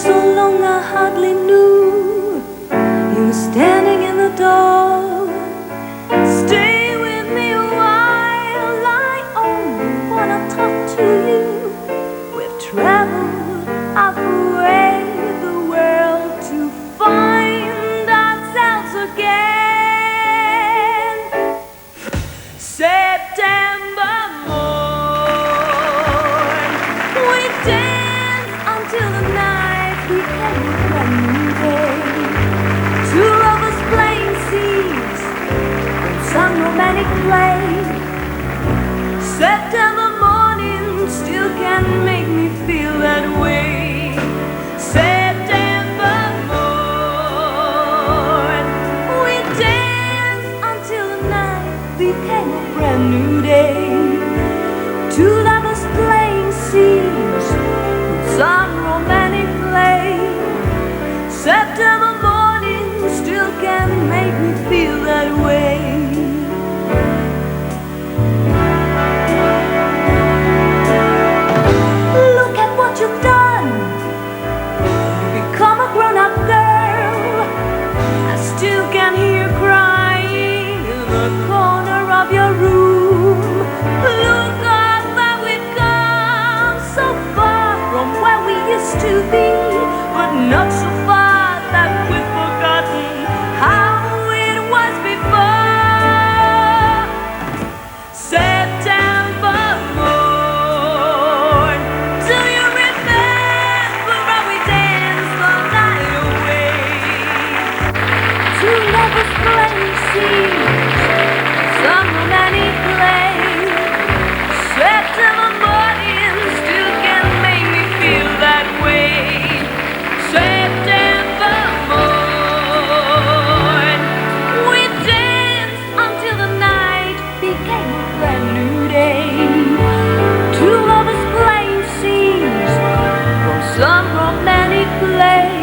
so long I hardly knew you were standing in the door. Stay with me a while, I only wanna talk to you. We've traveled halfway the world to find ourselves again. September morn, we danced until the night became a brand new day. Two lovers playing scenes in some romantic play. September morning still can make me feel that way. September morn, we danced until the night became a brand new day. Two lovers playing scenes in some romantic play. September morning still can make me feel that way. Look at what you've done, become a grown-up girl. I still can hear you crying in the corner of your room. Look up that we've come so far from where we used to be, but not so far that we've forgotten how it was before. September morn, do you remember how we danced the night away? Two lovers playing scenes, some romantic play. September morning still can make me feel that way. September morn, we danced until the night became a brand new day. Two lovers playing scenes from some romantic play.